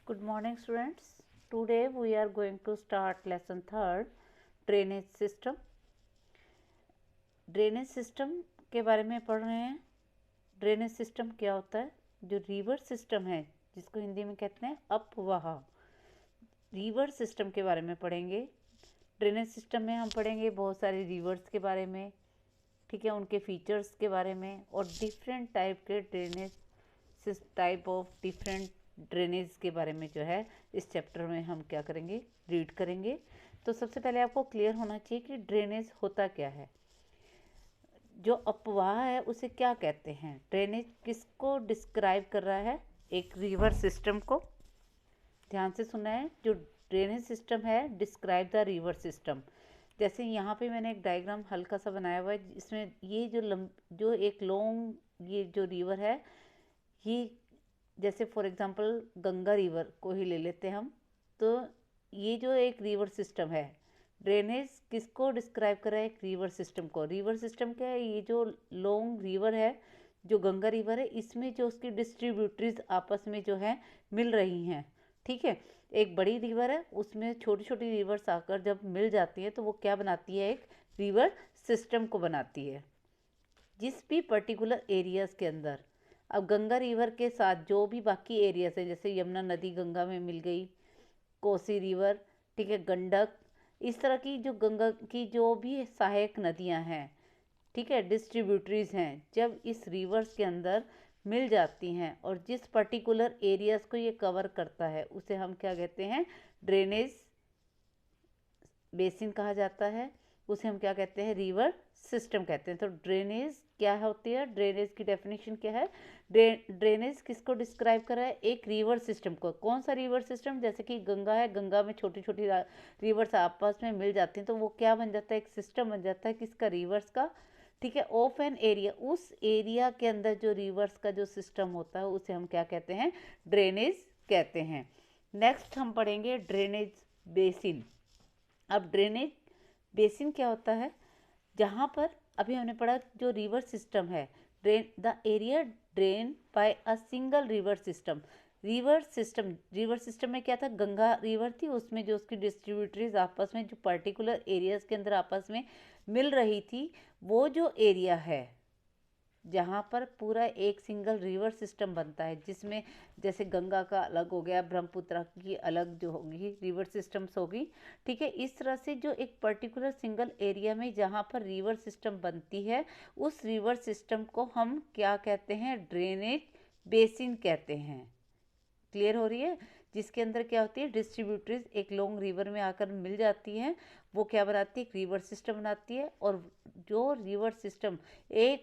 Good morning students. Today we are going to start lesson 3rd drainage system. Drainage system के बारे में पढ़ रहे हैं. ड्रेनेज सिस्टम क्या होता है? जो रिवर सिस्टम है जिसको हिंदी में कहते हैं अपवाह, रिवर सिस्टम के बारे में पढ़ेंगे. ड्रेनेज सिस्टम में हम पढ़ेंगे बहुत सारे रिवर्स के बारे में, ठीक है, उनके फीचर्स के बारे में और डिफरेंट टाइप के drainage type of different drainage के बारे में जो है इस चैप्टर में हम क्या करेंगे, रीड करेंगे. तो सबसे पहले आपको क्लियर होना चाहिए कि ड्रेनेज होता क्या है. जो अपवाह है उसे क्या कहते हैं? ड्रेनेज किसको डिस्क्राइब कर रहा है? एक रिवर सिस्टम को. ध्यान से सुना है. जो ड्रेनेज सिस्टम है डिस्क्राइब द रिवर सिस्टम. जैसे यहाँ पे मैंने एक डायग्राम हल्का सा बनाया हुआ है, इसमें ये जो एक लॉन्ग ये जो रिवर है, ये जैसे फॉर एग्जांपल गंगा रिवर को ही ले लेते हैं हम. तो ये जो एक रिवर सिस्टम है, ड्रेनेज किसको डिस्क्राइब कर रहा है? एक रिवर सिस्टम को. रिवर सिस्टम क्या है? ये जो लॉन्ग रिवर है, जो गंगा रिवर है, इसमें जो उसकी डिस्ट्रीब्यूटरीज आपस में जो है मिल रही हैं, ठीक है. एक बड़ी रिवर है, उसमें छोटी छोटी रिवर्स आकर जब मिल जाती है तो वो क्या बनाती है? एक रिवर सिस्टम को बनाती है जिस भी पर्टिकुलर एरियाज़ के अंदर. अब गंगा रिवर के साथ जो भी बाकी एरियाज हैं, जैसे यमुना नदी गंगा में मिल गई, कोसी रिवर, ठीक है, गंडक, इस तरह की जो गंगा की जो भी सहायक नदियां हैं, ठीक है, डिस्ट्रीब्यूटरीज हैं, जब इस रिवर्स के अंदर मिल जाती हैं और जिस पर्टिकुलर एरियाज को ये कवर करता है उसे हम क्या कहते हैं? ड्रेनेज बेसिन कहा जाता है. उसे हम क्या कहते हैं? रिवर सिस्टम कहते हैं. तो ड्रेनेज क्या होती है? ड्रेनेज की डेफिनेशन क्या है? ड्रेनेज किसको डिस्क्राइब कर रहा है? एक रिवर सिस्टम को. कौन सा रिवर सिस्टम? जैसे कि गंगा है, गंगा में छोटी छोटी रिवर्स आपस में मिल जाती हैं तो वो क्या बन जाता है? एक सिस्टम बन जाता है किसका? रिवर्स का, ठीक है, ऑफ एन एरिया. उस एरिया के अंदर जो रिवर्स का जो सिस्टम होता है उसे हम क्या कहते हैं? ड्रेनेज कहते हैं. नेक्स्ट हम पढ़ेंगे ड्रेनेज बेसिन. अब ड्रेनेज बेसिन क्या होता है? जहाँ पर अभी हमने पढ़ा जो रिवर सिस्टम है, the area drain by a single river system. River system में क्या था? गंगा रिवर थी, उसमें जो उसकी डिस्ट्रीब्यूटरीज आपस में जो पर्टिकुलर एरियाज के अंदर आपस में मिल रही थी, वो जो एरिया है जहाँ पर पूरा एक सिंगल रिवर सिस्टम बनता है, जिसमें जैसे गंगा का अलग हो गया, ब्रह्मपुत्र की अलग जो होगी रिवर सिस्टम्स होगी, ठीक है. इस तरह से जो एक पर्टिकुलर सिंगल एरिया में जहाँ पर रिवर सिस्टम बनती है, उस रिवर सिस्टम को हम क्या कहते हैं? ड्रेनेज बेसिन कहते हैं. क्लियर हो रही है? जिसके अंदर क्या होती है? डिस्ट्रीब्यूटरीज एक लॉन्ग रिवर में आकर मिल जाती हैं, वो क्या बनाती है? एक रिवर सिस्टम बनाती है. और जो रिवर सिस्टम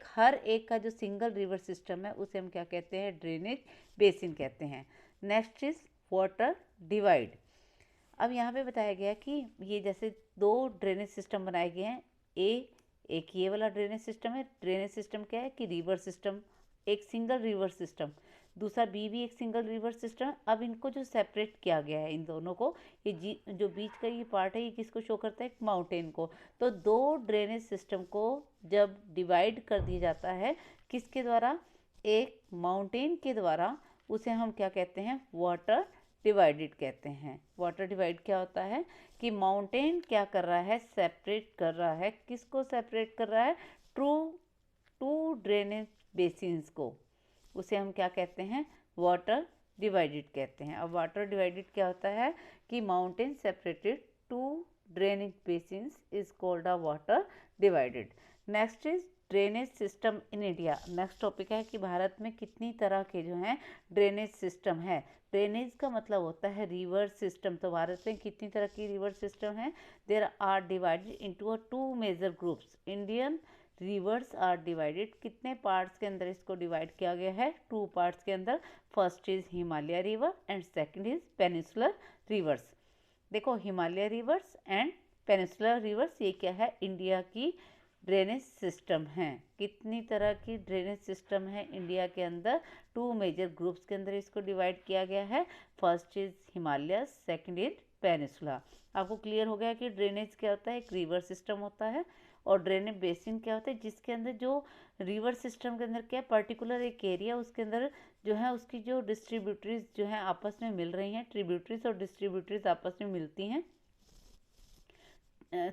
हर एक का जो सिंगल रिवर सिस्टम है उसे हम क्या कहते हैं? ड्रेनेज बेसिन कहते हैं. Next is water divide. अब यहाँ पे बताया गया कि ये जैसे दो ड्रेनेज सिस्टम बनाए गए हैं. एक ये वाला ड्रेनेज सिस्टम है. ड्रेनेज सिस्टम क्या है? कि रिवर सिस्टम, एक सिंगल रिवर सिस्टम. दूसरा बी भी एक सिंगल रिवर सिस्टम. अब इनको जो सेपरेट किया गया है इन दोनों को, ये जो बीच का ये पार्ट है, ये किसको शो करता है? एक माउंटेन को. तो दो ड्रेनेज सिस्टम को जब डिवाइड कर दिया जाता है, किसके द्वारा? एक माउंटेन के द्वारा, उसे हम क्या कहते हैं? वाटर डिवाइडेड कहते हैं. वाटर डिवाइड क्या होता है? कि माउंटेन क्या कर रहा है? सेपरेट कर रहा है. किसको सेपरेट कर रहा है? टू ड्रेनेज बेसिन्स को. उसे हम क्या कहते हैं? वाटर डिवाइडेड कहते हैं. अब वाटर डिवाइडेड क्या होता है? कि mountain separated two drainage basins is called a water divided. Next is drainage system in India. Next topic है कि भारत में कितनी तरह के जो हैं ड्रेनेज सिस्टम है. ड्रेनेज का मतलब होता है रिवर सिस्टम. तो भारत में कितनी तरह की रिवर सिस्टम है? There are divided into two major groups. Indian rivers are divided. कितने पार्ट्स के अंदर इसको डिवाइड किया गया है? टू पार्ट्स के अंदर. First is Himalaya river and second is peninsular rivers. देखो, Himalaya rivers and peninsular rivers ये क्या है? इंडिया की ड्रेनेज सिस्टम है. कितनी तरह की ड्रेनेज सिस्टम है इंडिया के अंदर? टू मेजर ग्रुप्स के अंदर इसको डिवाइड किया गया है. First is Himalaya, second is peninsula. आपको क्लियर हो गया कि ड्रेनेज क्या होता है? एक रिवर सिस्टम होता है. और ड्रेनेज बेसिन क्या होता है? जिसके अंदर जो रिवर सिस्टम के अंदर क्या पर्टिकुलर एक एरिया, उसके अंदर जो है उसकी जो डिस्ट्रीब्यूटरीज जो है आपस में मिल रही हैं, ट्रिब्यूटरीज और डिस्ट्रीब्यूटरीज आपस में मिलती हैं,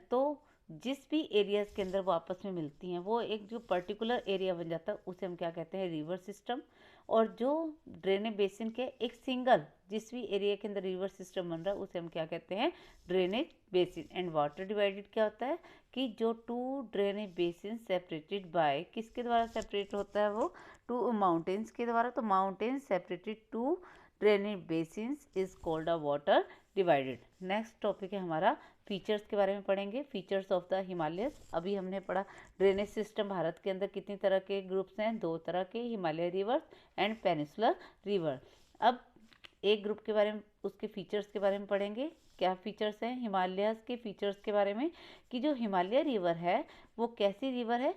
तो जिस भी एरियाज के अंदर वो आपस में मिलती हैं वो एक जो पर्टिकुलर एरिया बन जाता है उसे हम क्या कहते हैं, रिवर सिस्टम। और जो ड्रेनेज बेसिन के एक सिंगल जिस भी एरिया के अंदर रिवर सिस्टम बन रहा है उसे हम क्या कहते हैं, drainage basin. And water divided क्या होता है कि जो two drainage basin separated by, किसके द्वारा सेपरेट होता है वो, टू माउंटेन्स के द्वारा। तो mountains separated two drainage basins is called a water divided. Next topic है हमारा फीचर्स के बारे में पढ़ेंगे, फीचर्स ऑफ द हिमालयस। अभी हमने पढ़ा ड्रेनेज सिस्टम भारत के अंदर कितनी तरह के ग्रुप्स हैं, 2 तरह के, Himalaya rivers and peninsular river. अब एक ग्रुप के बारे में उसके फीचर्स के बारे में पढ़ेंगे। क्या फीचर्स हैं हिमालयस के फीचर्स के बारे में, कि जो हिमालय रिवर है वो कैसी रिवर है,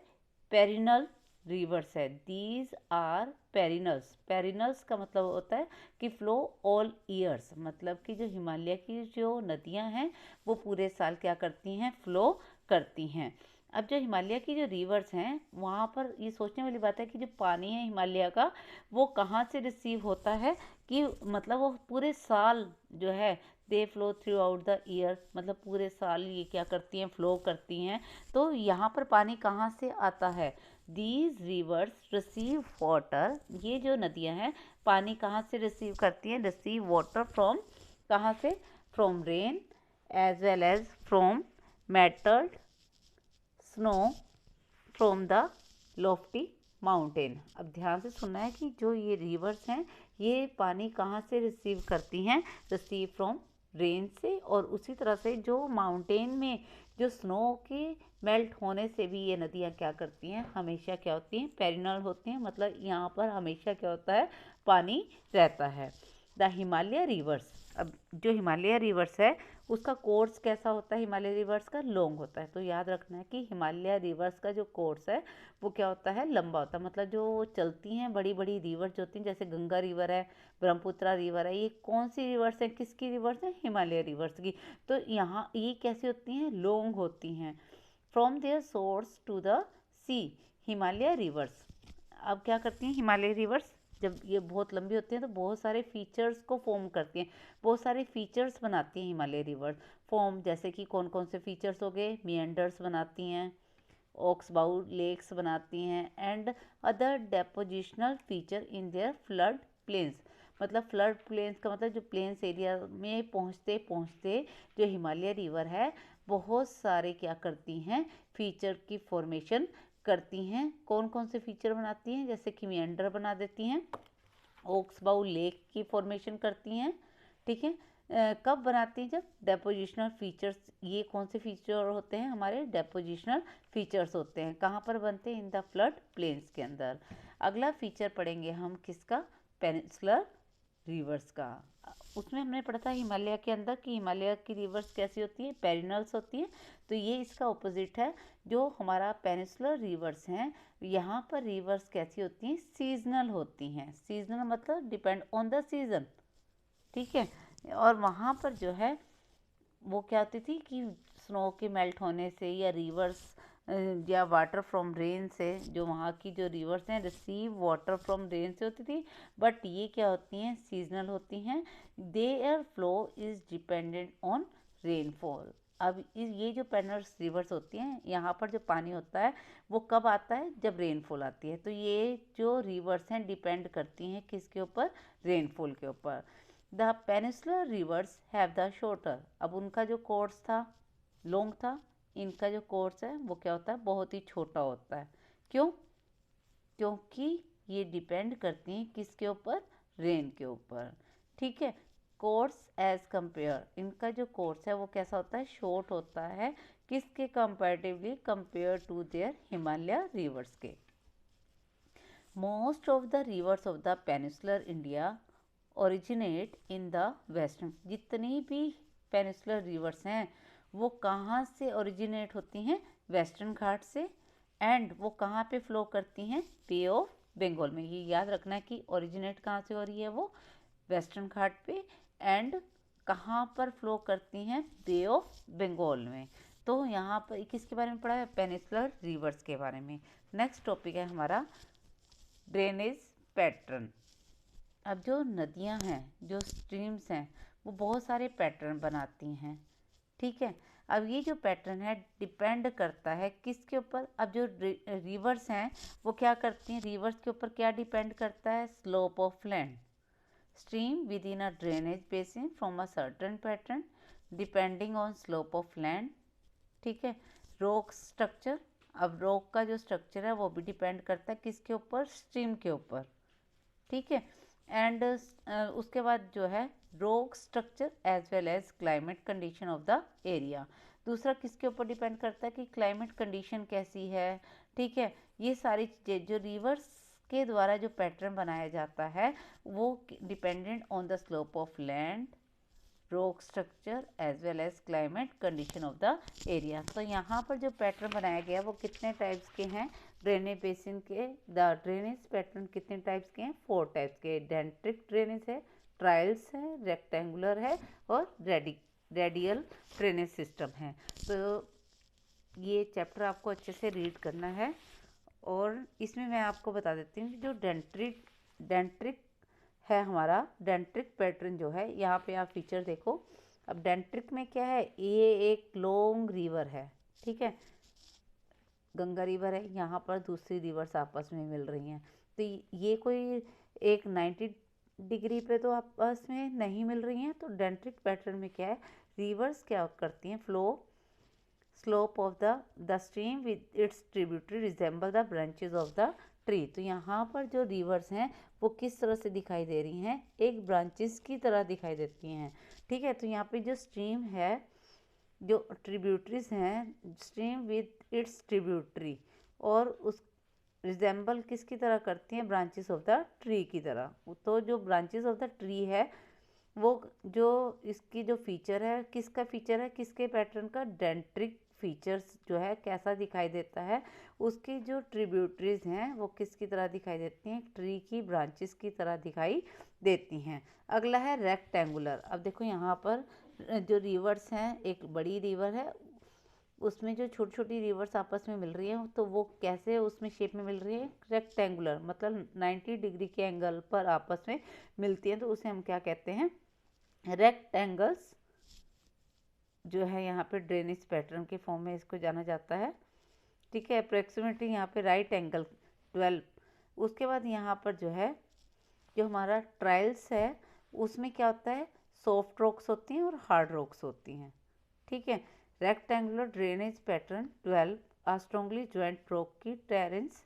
पेरिनल रिवर्स है। These are perennials. पेरिनल्स का मतलब होता है कि फ्लो ऑल ईयर्स, मतलब कि जो हिमालय की जो नदियां हैं वो पूरे साल क्या करती हैं, फ्लो करती हैं। अब जो हिमालय की जो रिवर्स हैं वहाँ पर ये सोचने वाली बात है कि जो पानी है हिमालय का वो कहाँ से रिसीव होता है, कि मतलब वो पूरे साल जो है they flow throughout the year, मतलब पूरे साल ये क्या करती हैं, फ्लो करती हैं। तो यहाँ पर पानी कहाँ से आता है, दीज रिवर्स रिसीव वाटर, ये जो नदियाँ हैं पानी कहाँ से रिसीव करती हैं, रिसीव वाटर फ्रॉम, कहाँ से, from rain as well as from melted snow from the lofty mountain. अब ध्यान से सुनना है कि जो ये रिवर्स हैं ये पानी कहाँ से रिसीव करती हैं, रिसीव फ्रॉम रेन से, और उसी तरह से जो माउंटेन में जो स्नो के मेल्ट होने से भी ये नदियाँ क्या करती हैं, हमेशा क्या होती हैं, पेरिनल होती हैं, मतलब यहाँ पर हमेशा क्या होता है, पानी रहता है। द हिमालय रिवर्स, अब जो हिमालय रिवर्स है उसका कोर्स कैसा होता है, हिमालय रिवर्स का लॉन्ग होता है। तो याद रखना है कि हिमालय रिवर्स का जो कोर्स है वो क्या होता है, लंबा होता है। मतलब जो चलती हैं बड़ी बड़ी रिवर्स जो होती हैं, जैसे गंगा रिवर है, ब्रह्मपुत्रा रिवर है, ये कौन सी रिवर्स है, किसकी रिवर्स है, हिमालय रिवर्स की। तो यहाँ ये कैसी होती हैं, लॉन्ग होती हैं। From their source to the sea, Himalaya rivers अब क्या करती हैं, हिमालय रिवर्स जब ये बहुत लंबी होती हैं तो बहुत सारे फीचर्स को फॉर्म करती हैं, बहुत सारे फीचर्स बनाती हैं हिमालय रिवर्स फॉर्म। जैसे कि कौन कौन से फीचर्स हो गए, मिएंडर्स बनाती हैं, ओक्सबाउ लेक्स बनाती हैं, and other डेपोजिशनल feature in their flood plains. मतलब फ्लड प्लेन्स का मतलब जो प्लेन्स एरिया में पहुँचते पहुँचते जो हिमालय रिवर है बहुत सारे क्या करती हैं, फीचर की फॉर्मेशन करती हैं। कौन कौन से फीचर बनाती हैं, जैसे कि मिएंडर बना देती हैं, ओक्सबाउ लेक की फॉर्मेशन करती हैं, ठीक है। कब बनाती हैं, जब डेपोजिशनल फीचर्स, ये कौन से फीचर होते हैं, हमारे डेपोजिशनल फीचर्स होते हैं, कहाँ पर बनते हैं, इन द फ्लड प्लेन्स के अंदर। अगला फीचर पढ़ेंगे हम किसका, पेनिनसुलर रिवर्स का। उसमें हमने पढ़ा था हिमालय के अंदर कि हिमालय की रिवर्स कैसी होती है, पेरिनल्स होती है। तो ये इसका ऑपोजिट है, जो हमारा पेनिनसुलर रिवर्स हैं यहाँ पर रिवर्स कैसी होती हैं, सीजनल होती हैं। सीजनल मतलब डिपेंड ऑन द सीजन, ठीक है। और वहाँ पर जो है वो क्या होती थी कि स्नो के मेल्ट होने से या रिवर्स या वाटर फ्रॉम रेन से, जो वहाँ की जो रिवर्स हैं रिसीव वाटर फ्रॉम रेन से होती थी, बट ये क्या होती हैं, सीजनल होती हैं। Their flow is dependent on rainfall. अब ये जो पेनिनस रिवर्स होती हैं यहाँ पर जो पानी होता है वो कब आता है, जब रेनफॉल आती है। तो ये जो रिवर्स हैं डिपेंड करती हैं किसके ऊपर, रेनफॉल के ऊपर। The peninsular reverse have the shorter, अब उनका जो कोर्स था लॉन्ग था, इनका जो कोर्स है वो क्या होता है, बहुत ही छोटा होता है। क्यों, क्योंकि ये डिपेंड करती हैं किसके ऊपर, रेन के ऊपर, ठीक है। कोर्स एज कंपेयर, इनका जो कोर्स है वो कैसा होता है, शॉर्ट होता है, किसके comparatively, compare to their Himalaya rivers के। Most of the rivers of the peninsular India originate in the western, जितनी भी पेनिनसुलर रिवर्स हैं वो कहाँ से ओरिजिनेट होती हैं, वेस्टर्न घाट से। एंड वो कहाँ पे फ्लो करती हैं, बे ऑफ बंगाल में। ये याद रखना है कि ओरिजिनेट कहाँ से हो रही है वो, वेस्टर्न घाट पे, एंड कहाँ पर फ्लो करती हैं, बे ऑफ बंगाल में। तो यहाँ पर किसके बारे में पढ़ा है, पेनिनसुलर रिवर्स के बारे में। नेक्स्ट टॉपिक है हमारा ड्रेनेज पैटर्न। अब जो नदियाँ हैं, जो स्ट्रीम्स हैं, वो बहुत सारे पैटर्न बनाती हैं, ठीक है। अब ये जो पैटर्न है डिपेंड करता है किसके ऊपर। अब जो रिवर्स हैं वो क्या करती हैं, रिवर्स के ऊपर क्या डिपेंड करता है, slope of land. Stream with in a drainage basin from a certain pattern depending on slope of land, ठीक है। रॉक स्ट्रक्चर, अब रॉक का जो स्ट्रक्चर है वो भी डिपेंड करता है किसके ऊपर, स्ट्रीम के ऊपर, ठीक है। एंड उसके बाद जो है rock structure as well as climate condition of the area. दूसरा किसके ऊपर डिपेंड करता है कि क्लाइमेट कंडीशन कैसी है, ठीक है। ये सारी चीज़ें जो रिवर्स के द्वारा जो पैटर्न बनाया जाता है वो dependent on the slope of land, rock structure as well as climate condition of the area. तो यहाँ पर जो पैटर्न बनाया गया वो कितने टाइप्स के हैं, ड्रेनेज बेसिन के द ड्रेनेज पैटर्न कितने टाइप्स के हैं, 4 टाइप्स के। डेंट्रिक ड्रेनेज है, ट्रायल्स है, रेक्टेंगुलर है और रेडियल ड्रेनेज सिस्टम है। तो ये चैप्टर आपको अच्छे से रीड करना है। और इसमें मैं आपको बता देती हूँ कि जो डेंट्रिक है हमारा, डेंट्रिक पैटर्न जो है, यहाँ पे आप फीचर देखो। अब डेंट्रिक में क्या है, ये एक लॉन्ग रिवर है, ठीक है, गंगा रिवर है, यहाँ पर दूसरी रिवर्स आपस में मिल रही हैं। तो ये कोई एक 90 डिग्री पे तो आपस में नहीं मिल रही हैं। तो डेंट्रिक पैटर्न में क्या है, रिवर्स क्या करती हैं, flow slope of the stream with its tributary resemble the branches of the tree. तो यहाँ पर जो रिवर्स हैं वो किस तरह से दिखाई दे रही हैं, एक ब्रांचेस की तरह दिखाई देती हैं, ठीक है। तो यहाँ पे जो स्ट्रीम है, जो ट्रिब्यूटरीज हैं, स्ट्रीम विद इट्स ट्रिब्यूटरी, और उस रिजेंबल किसकी तरह करती हैं, ब्रांचेस ऑफ द ट्री की तरह। तो जो ब्रांचेस ऑफ द ट्री है वो जो इसकी जो फीचर है, किसका फीचर है, किसके पैटर्न का, डेंट्रिक फीचर्स जो है कैसा दिखाई देता है, उसकी जो ट्रिब्यूटरीज हैं वो किसकी तरह दिखाई देती हैं, ट्री की ब्रांचेस की तरह दिखाई देती हैं। अगला है रेक्टेंगुलर। अब देखो यहाँ पर जो रिवर्स हैं, एक बड़ी रिवर है, उसमें जो छोटी छोटी रिवर्स आपस में मिल रही है तो वो कैसे उसमें शेप में मिल रही है, रेक्टेंगुलर, मतलब 90 डिग्री के एंगल पर आपस में मिलती है। तो उसे हम क्या कहते हैं, रेक्टेंगल्स जो है यहाँ पे ड्रेनेज पैटर्न के फॉर्म में इसको जाना जाता है, ठीक है। अप्रोक्सीमेटली यहाँ पे राइट एंगल 12। उसके बाद यहाँ पर जो है, जो हमारा ट्रायल्स है उसमें क्या होता है, सॉफ्ट रॉक्स होती हैं और हार्ड रॉक्स होती हैं, ठीक है। Rectangular drainage pattern 12 are strongly joint rock की टेरेंस।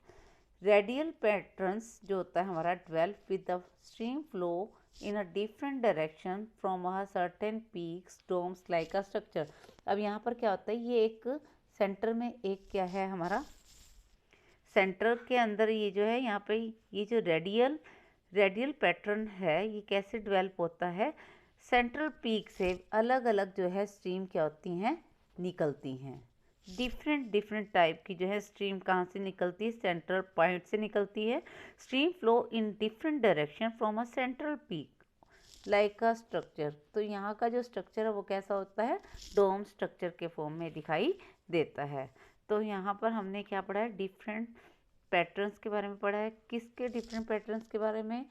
रेडियल पैटर्न्स जो होता है हमारा 12 with the stream flow in a different direction from a certain peaks domes like a structure। अब यहाँ पर क्या होता है, ये एक सेंटर में एक क्या है हमारा, सेंटर के अंदर ये जो है यहाँ पे ये जो रेडियल पैटर्न है ये कैसे डेवलप होता है, सेंट्रल पीक से अलग अलग जो है स्ट्रीम क्या होती हैं, निकलती हैं। डिफरेंट टाइप की जो है स्ट्रीम कहाँ से निकलती है, सेंट्रल पॉइंट से निकलती है। Stream flow in different direction from a central peak like a structure. तो यहाँ का जो स्ट्रक्चर है वो कैसा होता है, डोम स्ट्रक्चर के फॉर्म में दिखाई देता है। तो यहाँ पर हमने क्या पढ़ा है, डिफरेंट पैटर्न्स के बारे में पढ़ा है। किसके डिफरेंट पैटर्न्स के बारे में,